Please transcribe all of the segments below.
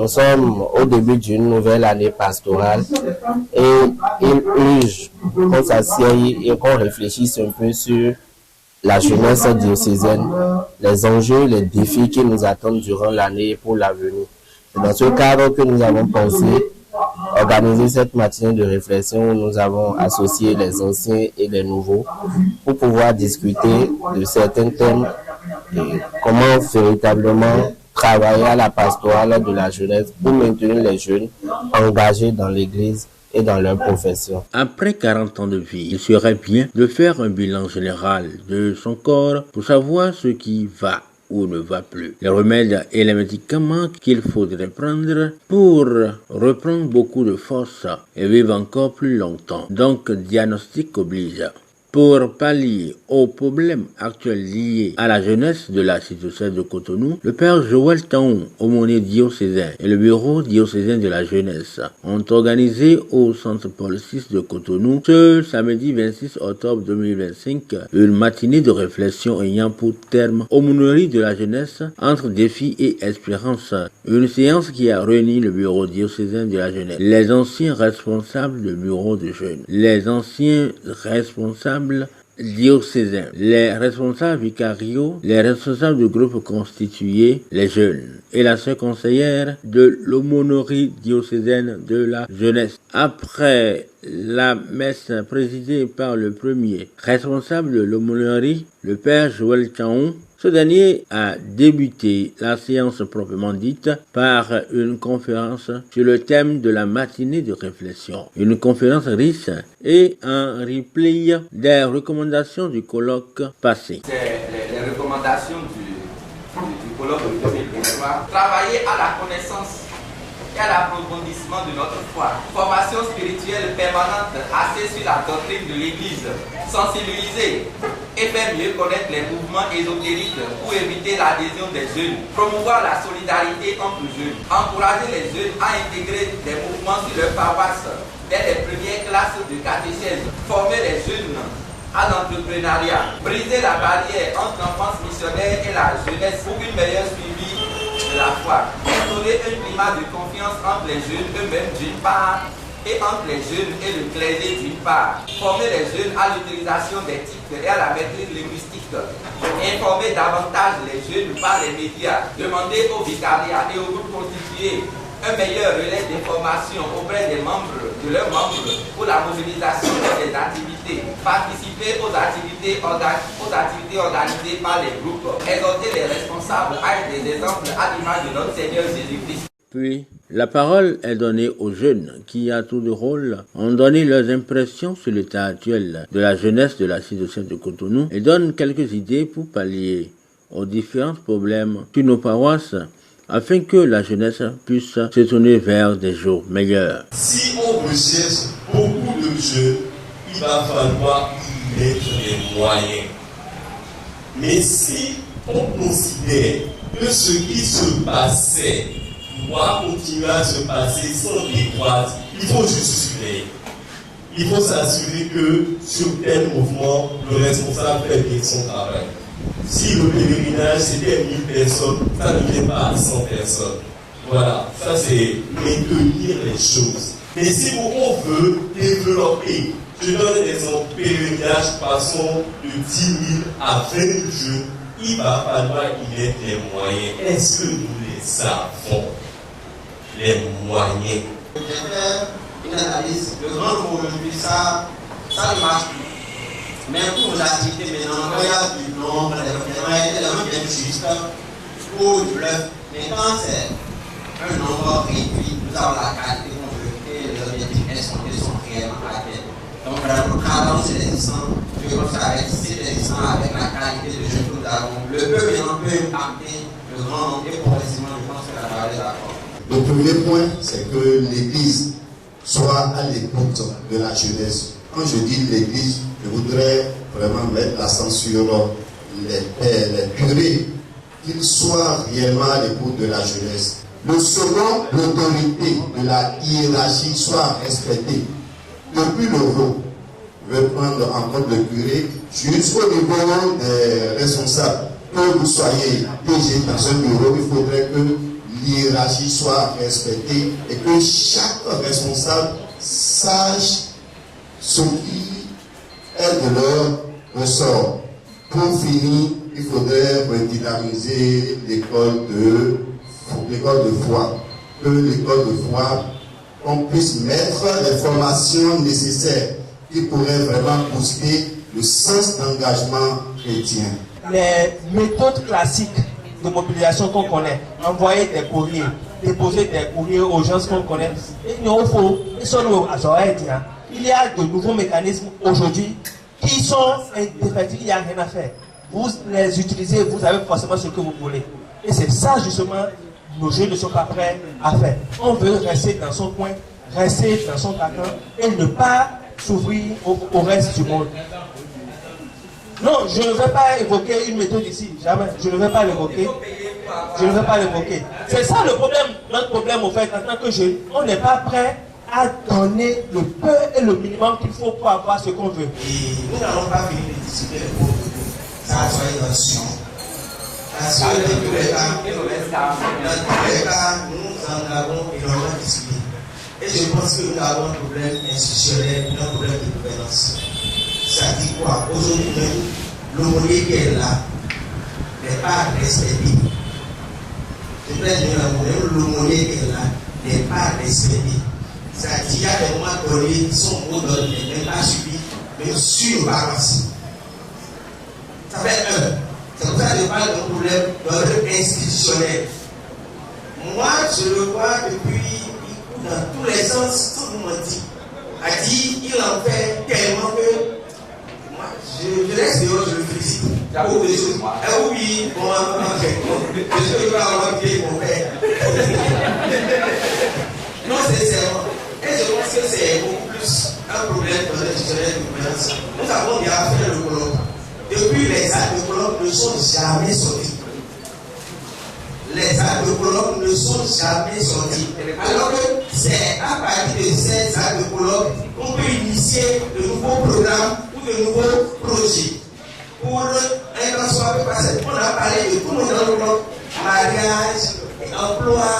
Nous sommes au début d'une nouvelle année pastorale et il urge qu'on s'assieye et qu'on réfléchisse un peu sur la jeunesse diocésaine, les enjeux, les défis qui nous attendent durant l'année et pour l'avenir. C'est dans ce cadre que nous avons pensé organiser cette matinée de réflexion où nous avons associé les anciens et les nouveaux pour pouvoir discuter de certains thèmes et comment véritablement travailler à la pastorale de la jeunesse pour maintenir les jeunes engagés dans l'Église et dans leur profession. Après 40 ans de vie, il serait bien de faire un bilan général de son corps pour savoir ce qui va ou ne va plus. Les remèdes et les médicaments qu'il faudrait prendre pour reprendre beaucoup de force et vivre encore plus longtemps. Donc, diagnostic oblige. Pour pallier aux problèmes actuels liés à la jeunesse de l'archidiocèse de Cotonou, le père Joël Taon, aumônier diocésain, et le bureau diocésain de la jeunesse ont organisé au centre Paul VI de Cotonou ce samedi 26 octobre 2025 une matinée de réflexion ayant pour terme aumônerie de la jeunesse entre défis et espérance. Une séance qui a réuni le bureau diocésain de la jeunesse, les anciens responsables du bureau de jeunes, les anciens responsables diocésains, les responsables vicariaux, les responsables du groupe constitué, les jeunes, et la sœur conseillère de l'aumônerie diocésaine de la jeunesse. Après la messe présidée par le premier responsable de l'aumônerie, le père Joël Taon, ce dernier a débuté la séance proprement dite par une conférence sur le thème de la matinée de réflexion. Une conférence riche et un replay des recommandations du colloque passé. C'est les recommandations du colloque de 2023. Travailler à la connaissance et à l'approfondissement de notre foi. Formation spirituelle permanente axée sur la doctrine de l'Église. Sensibiliser et faire mieux connaître les mouvements ésotériques pour éviter l'adhésion des jeunes. Promouvoir la solidarité entre jeunes. Encourager les jeunes à intégrer des mouvements sur leur paroisse dès les premières classes de catéchèse. Former les jeunes à l'entrepreneuriat. Briser la barrière entre l'enfance missionnaire et la jeunesse pour une meilleure suivi de la foi. Instaurer un climat de confiance entre les jeunes eux-mêmes d'une part et entre les jeunes et le clergé d'une part. Former les jeunes à l'utilisation des titres et à la maîtrise linguistique. Informer davantage les jeunes par les médias. Demander au vicariat et aux groupes constitués un meilleur relais d'information auprès des membres, de leurs membres pour la mobilisation des activités. Participer aux activités organisées par les groupes. Exhorter les responsables à être des exemples à l'image de notre Seigneur Jésus-Christ. Puis, la parole est donnée aux jeunes qui, à tour de rôle, ont donné leurs impressions sur l'état actuel de la jeunesse de l'archidiocèse de Cotonou et donnent quelques idées pour pallier aux différents problèmes sur nos paroisses afin que la jeunesse puisse se tourner vers des jours meilleurs. Si on recherche beaucoup de jeunes, il va falloir y mettre les moyens. Mais si on considère que ce qui se passait doit continuer à se passer sans décroître, il faut juste surveiller. Il faut s'assurer que sur tel mouvement, le responsable fait bien son travail. Si le pèlerinage c'était 1000 personnes, ça ne vient pas à 100 personnes. Voilà, ça c'est maintenir les choses. Mais si on veut développer, je donne un exemple, pèlerinage, passons de 10 000 à 20 000 jeunes, il va falloir y mettre les moyens. Est-ce que nous les avons? Les moyens. J'ai fait une analyse, le grand nombre aujourd'hui, ça ne marche plus. Mais pour nos activités maintenant, il y a du nombre, les gens viennent juste pour du bluff. Mais quand c'est un nombre réduit, nous avons la qualité qu'on veut et les objectifs escomptés sont réellement atteints. Donc vraiment, travaillons sur les distants, je pense qu'avec ces distants, avec la qualité de jeu que nous avons, le peu maintenant peut impacter le grand nombre et progressivement, je pense que la parole est d'accord. Le premier point, c'est que l'Église soit à l'écoute de la jeunesse. Quand je dis l'Église, je voudrais vraiment mettre l'accent sur les pères, les curés, qu'ils soient réellement à l'écoute de la jeunesse. Le second, l'autorité de la hiérarchie soit respectée. Depuis le haut, je vais prendre en compte le curé jusqu'au niveau des responsables. Que vous soyez DG dans un bureau, il faudrait que l'hiérarchie soit respectée et que chaque responsable sache ce qui est de leur ressort. Pour finir, il faudrait redynamiser l'école de foi. Que l'école de foi, on puisse mettre les formations nécessaires qui pourraient vraiment booster le sens d'engagement chrétien. Les méthodes classiques de mobilisation qu'on connaît, envoyer des courriers, déposer des courriers aux gens qu'on connaît, il y a de nouveaux mécanismes aujourd'hui qui sont indéfectibles, il n'y a rien à faire. Vous les utilisez, vous avez forcément ce que vous voulez. Et c'est ça justement, nos jeunes ne sont pas prêts à faire. On veut rester dans son coin, rester dans son carcan et ne pas s'ouvrir au reste du monde. Non, je ne vais pas évoquer une méthode ici, jamais. Je ne vais pas l'évoquer. Je ne vais pas l'évoquer. C'est ça le problème, notre problème au fait, en tant que jeunes. On n'est pas prêt à donner le peu et le minimum qu'il faut pour avoir ce qu'on veut. Et nous n'allons pas finir de discuter les pauvres. Ça va être une option. Parce que dans tous les cas, nous en avons énormément discuté. Et je pense que nous avons un problème institutionnel, un problème de gouvernance. Ça dit quoi? Aujourd'hui même, l'aumônier qui est là n'est pas respecté. Je prends bien l'aumônier qui est là n'est pas respecté. Ça dit qu'il y a des moments donnés qui sont hauts donnés, mais pas suivis, mais sur paroisse. Ça fait un. C'est pour ça que je parle d'un problème d'ordre institutionnel. Moi, je le vois depuis, dans tous les sens, tout le monde dit. A dit, il en fait tellement que moi, je reste dehors, je le félicite. Pour des choses. Oui, bon, je vais avoir pied mon père. Non, sincèrement. Et je pense que c'est beaucoup plus un problème d'ordre institutionnel de gouvernance. Nous avons déjà fait le colloque. Depuis, les actes de colloque ne sont jamais sortis. Les actes de colloque ne sont jamais sortis. Alors que c'est à partir de ces actes de colloque qu'on peut initier de nouveaux programmes ou de nouveaux projets. Pour un transfert de passé, on a parlé de tout le monde dans le colloque, mariage, emploi,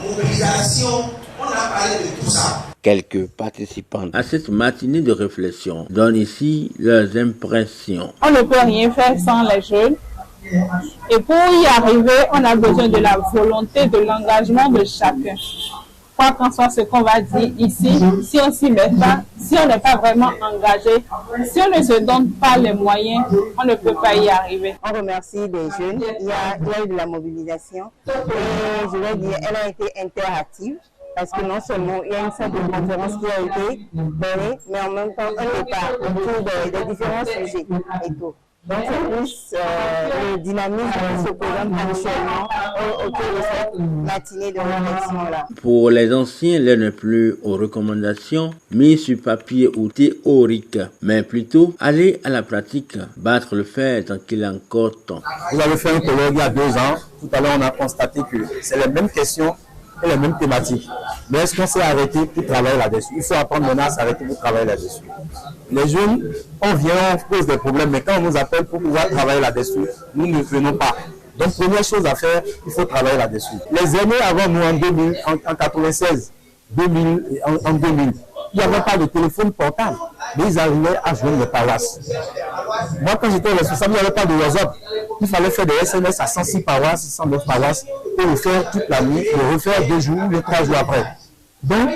mobilisation, on a parlé de tout ça. Quelques participants à cette matinée de réflexion donnent ici leurs impressions. On ne peut rien faire sans les jeunes. Et pour y arriver, on a besoin de la volonté, de l'engagement de chacun. Quoi qu'en soit ce qu'on va dire ici, si on s'y met pas, si on n'est pas vraiment engagé, si on ne se donne pas les moyens, on ne peut pas y arriver. On remercie les jeunes. Il y a eu de la mobilisation. Et je vais dire, elle a été interactive. Parce que non seulement il y a une sorte de conférence qui a été donnée, mais en même temps un débat autour des différents sujets et tout. Donc c'est plus le dynamisme qui se présente actuellement autour de cette matinée de réflexion-là. Pour les anciens, l'heure n'est plus aux recommandations mises sur papier ou théoriques, mais plutôt aller à la pratique, battre le fer tant qu'il est encore temps. Vous avez fait un colloque il y a 2 ans. Tout à l'heure, on a constaté que c'est les mêmes questions et les mêmes thématiques. Mais est-ce qu'on s'est arrêté pour travailler là-dessus? Il faut apprendre maintenant à s'arrêter pour travailler là-dessus. Les jeunes, on vient, on pose des problèmes, mais quand on nous appelle pour pouvoir travailler là-dessus, nous ne venons pas. Donc, première chose à faire, il faut travailler là-dessus. Les aînés avant nous, en 2000, en 96, 2000, en 2000, il n'y avait pas de téléphone portable, mais ils arrivaient à joindre les paroisses. Moi, quand j'étais responsable, il n'y avait pas de WhatsApp. Il fallait faire des SMS à 106 paroisses, 109 paroisses, et le faire toute la nuit, et le refaire 2 jours, ou 3 jours après. Donc,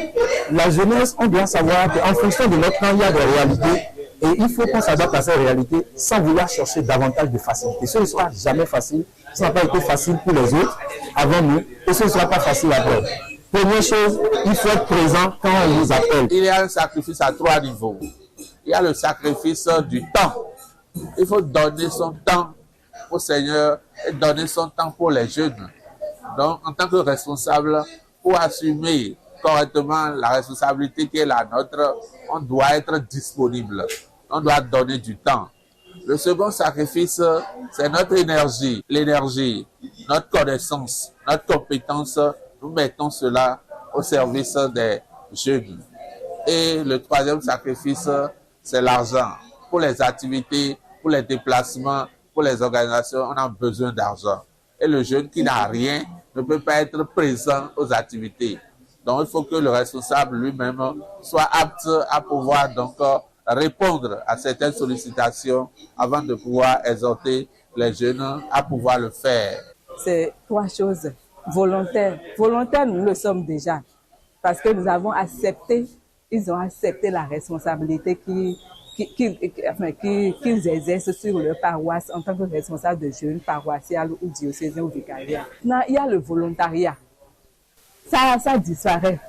la jeunesse, on doit savoir qu'en fonction de notre temps, il y a des réalités, et il faut qu'on s'adapte à ces réalités sans vouloir chercher davantage de facilité. Ce ne sera jamais facile, ça n'a pas été facile pour les autres avant nous, et ce ne sera pas facile après. Première chose, il faut être présent quand on vous appelle. Il y a un sacrifice à 3 niveaux. Il y a le sacrifice du temps. Il faut donner son temps au Seigneur et donner son temps pour les jeunes. Donc, en tant que responsable, pour assumer correctement la responsabilité qui est la nôtre, on doit être disponible. On doit donner du temps. Le second sacrifice, c'est notre énergie. L'énergie, notre connaissance, notre compétence. Nous mettons cela au service des jeunes. Et le troisième sacrifice, c'est l'argent. Pour les activités, pour les déplacements, pour les organisations, on a besoin d'argent. Et le jeune qui n'a rien ne peut pas être présent aux activités. Donc, il faut que le responsable lui-même soit apte à pouvoir donc répondre à certaines sollicitations avant de pouvoir exhorter les jeunes à pouvoir le faire. C'est trois choses. Volontaires. Volontaires, nous le sommes déjà. Parce que nous avons accepté, ils ont accepté la responsabilité qu'ils exercent sur leur paroisse en tant que responsable de jeunes paroissiales ou diocésains ou vicariats. Maintenant, il y a le volontariat. Ça disparaît.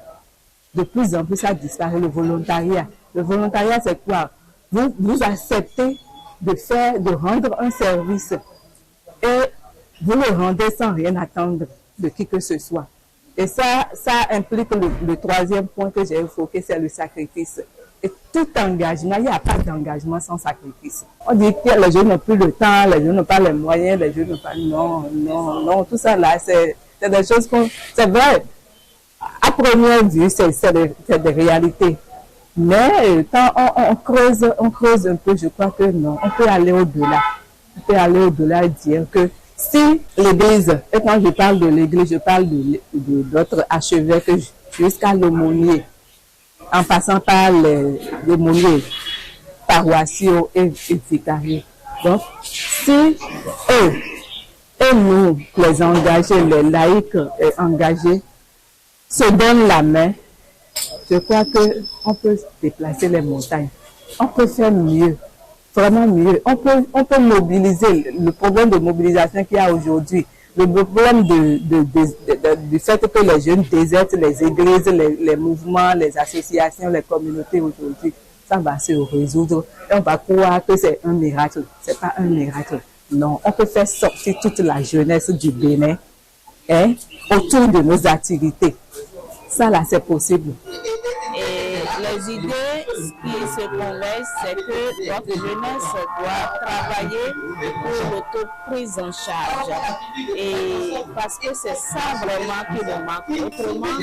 De plus en plus, ça disparaît, le volontariat. Le volontariat, c'est quoi? Vous acceptez de rendre un service et vous le rendez sans rien attendre de qui que ce soit. Et ça implique le troisième point que j'ai évoqué, c'est le sacrifice. Et tout engagement, il n'y a pas d'engagement sans sacrifice. On dit que les jeunes n'ont plus le temps, les jeunes n'ont pas les moyens, les jeunes n'ont pas... Non, tout ça là, c'est des choses c'est vrai. À première vue, c'est des réalités. Mais quand on creuse un peu, je crois que non, on peut aller au-delà. On peut aller au-delà et dire que si l'Église, et quand je parle de l'Église, je parle de d'autres archevêques jusqu'à l'aumônier, en passant par les aumôniers paroissiaux et vicariés. Donc, si eux et nous, les engagés, les laïcs engagés, se donnent la main, je crois qu'on peut déplacer les montagnes. On peut faire mieux, vraiment mieux. On peut mobiliser le problème de mobilisation qu'il y a aujourd'hui, le problème du fait que les jeunes désertent les églises, les mouvements, les associations, les communautés aujourd'hui. Ça va se résoudre. Et on va croire que c'est un miracle. C'est pas un miracle. Non, on peut faire sortir toute la jeunesse du Bénin autour de nos activités. Ça là, c'est possible. Et les idées qui se convergent, c'est que notre jeunesse doit travailler pour l'autoprise en charge. Et parce que c'est ça vraiment qui nous manque. Autrement,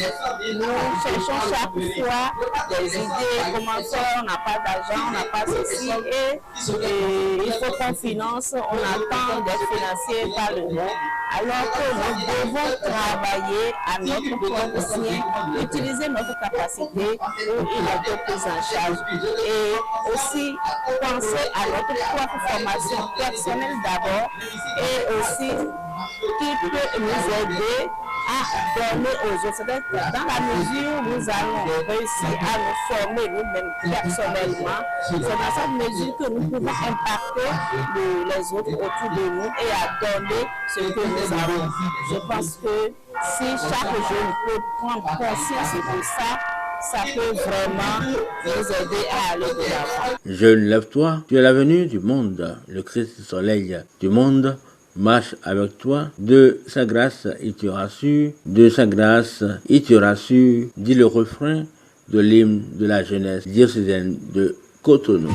nous cherchons chaque fois des idées, comment faire, on n'a pas d'argent, on n'a pas ceci, et il faut qu'on finance, on attend des financiers par le haut. Alors que nous devons travailler à notre propre soin, utiliser notre capacité pour une autoprise en charge et aussi penser à notre propre formation personnelle d'abord et aussi qui peut nous aider à donner aux autres. Dans la mesure où nous allons réussir à nous former nous-mêmes personnellement, c'est dans cette mesure que nous pouvons impacter les autres autour de nous et à donner ce que nous avons. Je pense que si chaque jeune peut prendre conscience de ça, ça peut vraiment nous aider à aller de l'avant. Jeune, lève-toi, tu es l'avenir du monde, le Christ soleil du monde marche avec toi. De sa grâce, il te rassure. De sa grâce, il te rassure. Dit le refrain de l'hymne de la jeunesse diocésaine de Cotonou.